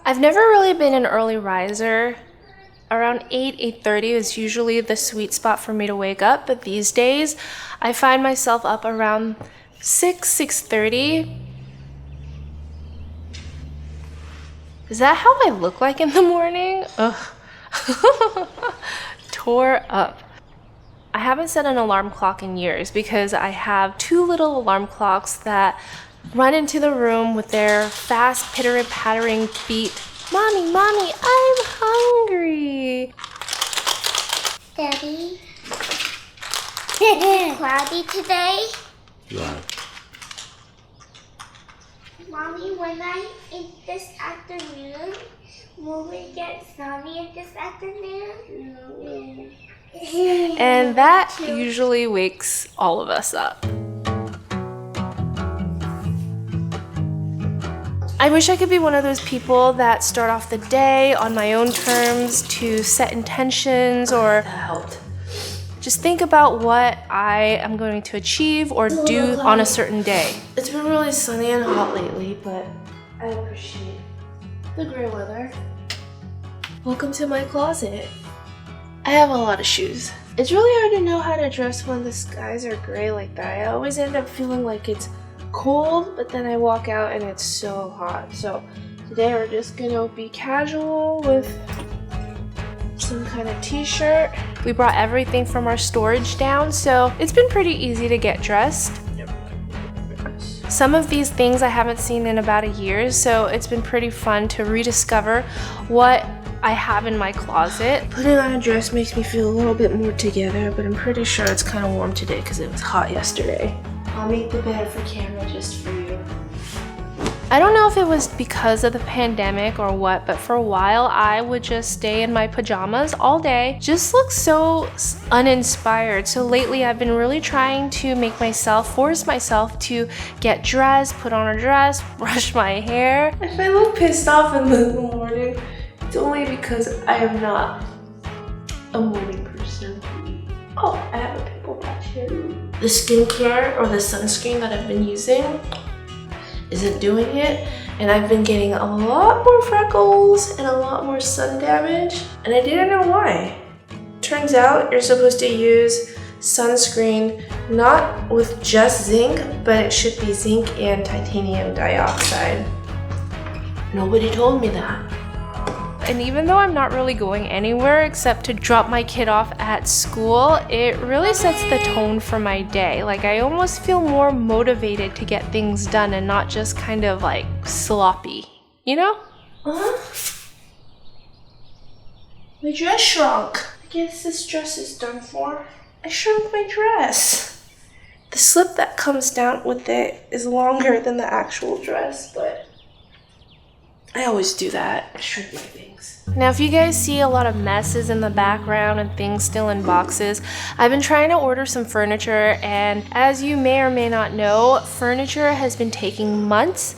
I've never really been an early riser. Around 8:30 is usually the sweet spot for me to wake up, but these days I find myself up around 6:30. Is that how I look like in the morning? Ugh. Tore up. I haven't set an alarm clock in years because I have two little alarm clocks that run into the room with their fast pitter-pattering feet. Mommy, Mommy, I'm hungry. Daddy, is it cloudy today? Yeah. Mommy, when I eat this afternoon, will we get sunny this afternoon? And that usually wakes all of us up. I wish I could be one of those people that start off the day on my own terms to set intentions or just think about what I am going to achieve or do on a certain day. It's been really sunny and hot lately, but I appreciate the gray weather. Welcome to my closet. I have a lot of shoes. It's really hard to know how to dress when the skies are gray like that. I always end up feeling like it's cold, but then I walk out and it's so hot. So today we're just gonna be casual with some kind of t-shirt. We brought everything from our storage down, so it's been pretty easy to get dressed. Some of these things I haven't seen in about a year, so it's been pretty fun to rediscover what I have in my closet. Putting on a dress makes me feel a little bit more together, but I'm pretty sure it's kind of warm today because it was hot yesterday. I'll make the bed for camera just for you. I don't know if it was because of the pandemic or what, but for a while I would just stay in my pajamas all day. Just look so uninspired. So lately I've been really trying to force myself to get dressed, put on a dress, brush my hair. If I look pissed off in the morning, it's only because I am not a morning person. Oh, I have a pimple patch here. The skincare or the sunscreen that I've been using isn't doing it, and I've been getting a lot more freckles and a lot more sun damage, and I didn't know why. Turns out you're supposed to use sunscreen not with just zinc, but it should be zinc and titanium dioxide. Nobody told me that. And even though I'm not really going anywhere except to drop my kid off at school, it really sets the tone for my day. Like, I almost feel more motivated to get things done and not just kind of like sloppy, you know? My dress shrunk. I guess this dress is done for. I shrunk my dress. The slip that comes down with it is longer than the actual dress, but I always do that. I shrink my things. Now, if you guys see a lot of messes in the background and things still in boxes, I've been trying to order some furniture, and as you may or may not know, furniture has been taking months.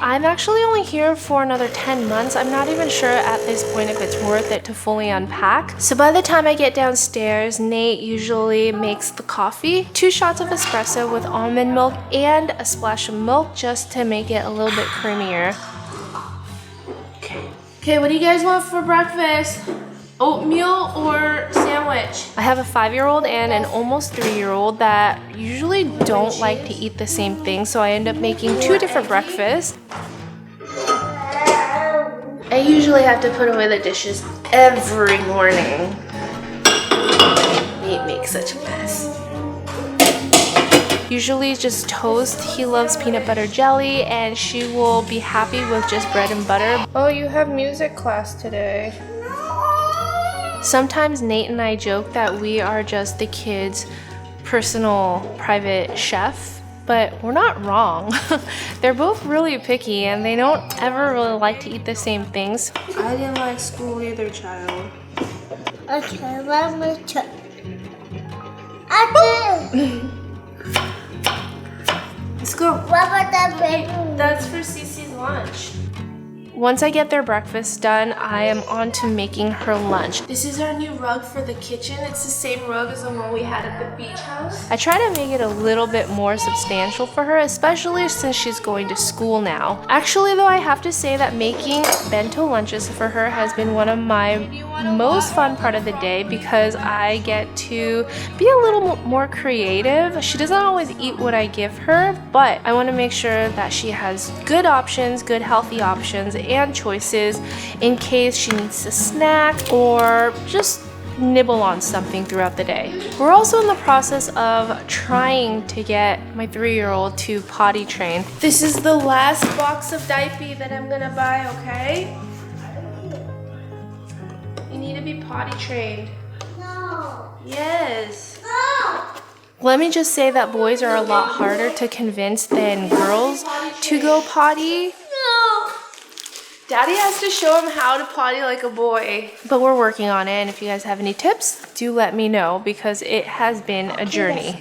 I'm actually only here for another 10 months. I'm not even sure at this point if it's worth it to fully unpack. So by the time I get downstairs, Nate usually makes the coffee, 2 shots of espresso with almond milk and a splash of milk just to make it a little bit creamier. Okay, what do you guys want for breakfast? Oatmeal or sandwich? I have a 5-year-old and an almost 3-year-old that usually don't like to eat the same thing, so I end up making 2 different breakfasts. I usually have to put away the dishes every morning. Nate makes such a mess. Usually just toast. He loves peanut butter jelly, and she will be happy with just bread and butter. Oh, you have music class today. Sometimes Nate and I joke that we are just the kids' personal private chef, but we're not wrong. They're both really picky and they don't ever really like to eat the same things. I didn't like school either, child. Okay, let me check. I do. Let's go. What about that bedroom? That's for Cece's lunch. Once I get their breakfast done, I am on to making her lunch. This is our new rug for the kitchen. It's the same rug as the one we had at the beach house. I try to make it a little bit more substantial for her, especially since she's going to school now. Actually though, I have to say that making bento lunches for her has been one of my most fun part of the day because I get to be a little more creative. She doesn't always eat what I give her, but I want to make sure that she has good options, good healthy options and choices in case she needs to snack or just nibble on something throughout the day. We're also in the process of trying to get my 3-year-old to potty train. This is the last box of diaper that I'm gonna buy, okay? You need to be potty trained. No. Yes. No. Let me just say that boys are a lot harder to convince than girls to go potty. No. Daddy has to show him how to potty like a boy. But we're working on it, and if you guys have any tips, do let me know because it has been a journey.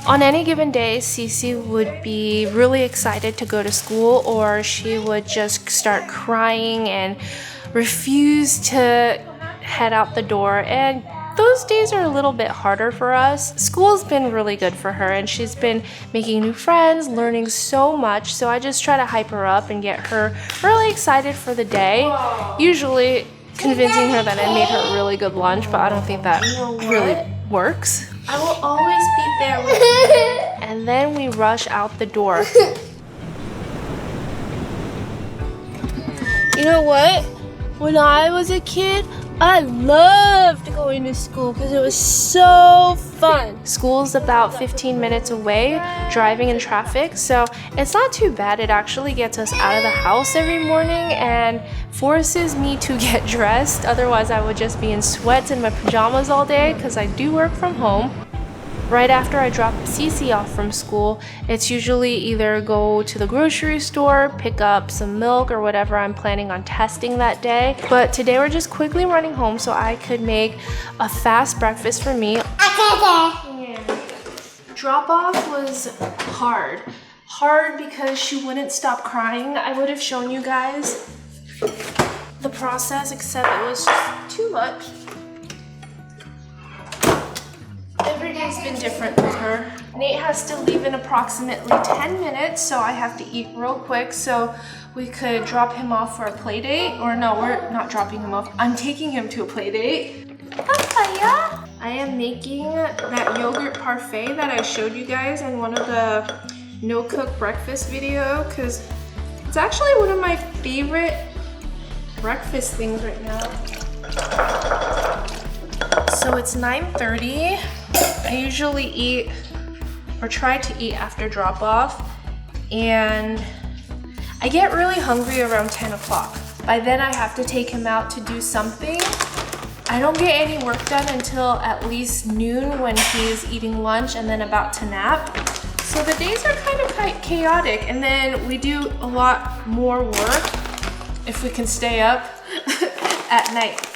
On any given day, Cece would be really excited to go to school, or she would just start crying and refuse to head out the door, and those days are a little bit harder for us. School's been really good for her and she's been making new friends, learning so much, so I just try to hype her up and get her really excited for the day. Usually convincing her that I made her a really good lunch, but I don't think that really works. I will always be there with you. And then we rush out the door. You know what? When I was a kid, I loved going to school because it was so fun. School's about 15 minutes away, driving in traffic, so it's not too bad. It actually gets us out of the house every morning and forces me to get dressed. Otherwise, I would just be in sweats and my pajamas all day because I do work from home. Right after I drop Cece off from school, it's usually either go to the grocery store, pick up some milk or whatever I'm planning on testing that day. But today we're just quickly running home so I could make a fast breakfast for me. Drop off was hard. Hard because she wouldn't stop crying. I would have shown you guys the process, except it was just too much. Every day's been different with her. Nate has to leave in approximately 10 minutes, so I have to eat real quick so we could drop him off for a play date. Or no, we're not dropping him off. I'm taking him to a play date. Papaya. I am making that yogurt parfait that I showed you guys in one of the no-cook breakfast video because it's actually one of my favorite breakfast things right now. So it's 9:30. I usually eat or try to eat after drop off, and I get really hungry around 10 o'clock. By then I have to take him out to do something. I don't get any work done until at least noon when he's eating lunch and then about to nap. So the days are kind of chaotic, and then we do a lot more work if we can stay up at night.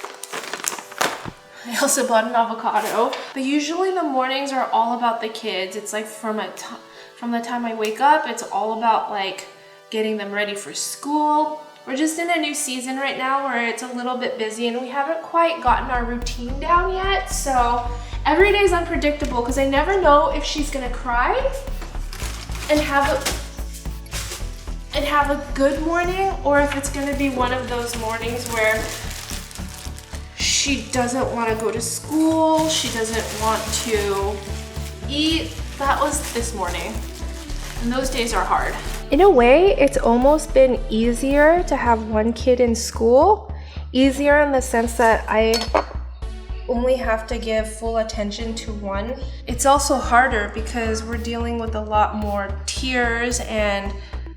I also bought an avocado. But usually the mornings are all about the kids. It's like from the time I wake up, it's all about like getting them ready for school. We're just in a new season right now where it's a little bit busy and we haven't quite gotten our routine down yet. So every day is unpredictable because I never know if she's gonna cry and have a good morning, or if it's gonna be one of those mornings where she doesn't want to go to school, she doesn't want to eat. That was this morning, and those days are hard. In a way, it's almost been easier to have one kid in school. Easier in the sense that I only have to give full attention to one. It's also harder because we're dealing with a lot more tears and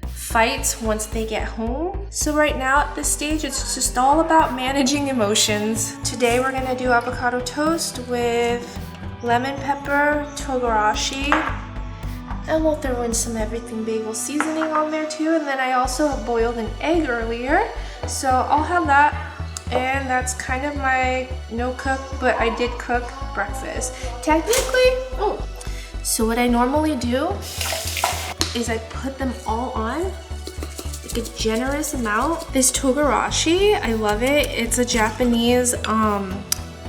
fights once they get home. So right now at this stage, it's just all about managing emotions. Today we're gonna do avocado toast with lemon pepper, togarashi, and we'll throw in some everything bagel seasoning on there too. And then I also boiled an egg earlier, so I'll have that. And that's kind of my no cook, but I did cook breakfast. Technically, so what I normally do is I put them all on a generous amount. This togarashi, I love it. It's a Japanese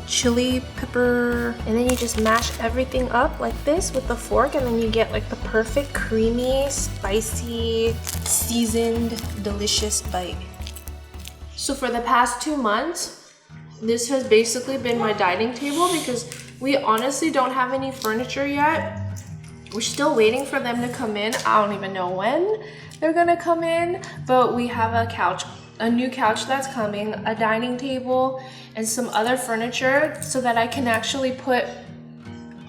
chili pepper, and then you just mash everything up like this with the fork, and then you get like the perfect creamy, spicy, seasoned, delicious bite. So for the past 2 months, this has basically been my dining table because we honestly don't have any furniture yet. We're still waiting for them to come in. I don't even know when they're gonna come in, but we have a couch, a new couch that's coming, a dining table, and some other furniture so that I can actually put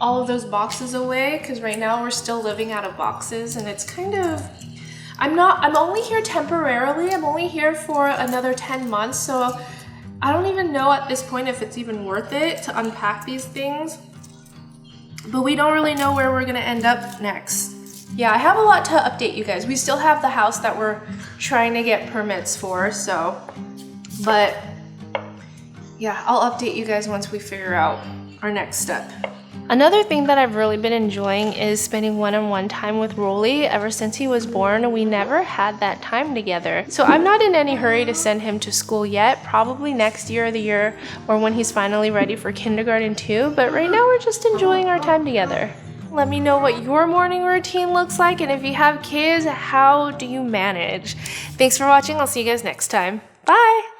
all of those boxes away, because right now we're still living out of boxes and it's kind of, I'm only here temporarily. I'm only here for another 10 months, so I don't even know at this point if it's even worth it to unpack these things. But we don't really know where we're gonna end up next. Yeah, I have a lot to update you guys. We still have the house that we're trying to get permits for, so, but yeah, I'll update you guys once we figure out our next step. Another thing that I've really been enjoying is spending one-on-one time with Rolly. Ever since he was born, we never had that time together. So I'm not in any hurry to send him to school yet, probably next year or the year or when he's finally ready for kindergarten too, but right now we're just enjoying our time together. Let me know what your morning routine looks like, and if you have kids, how do you manage? Thanks for watching. I'll see you guys next time. Bye!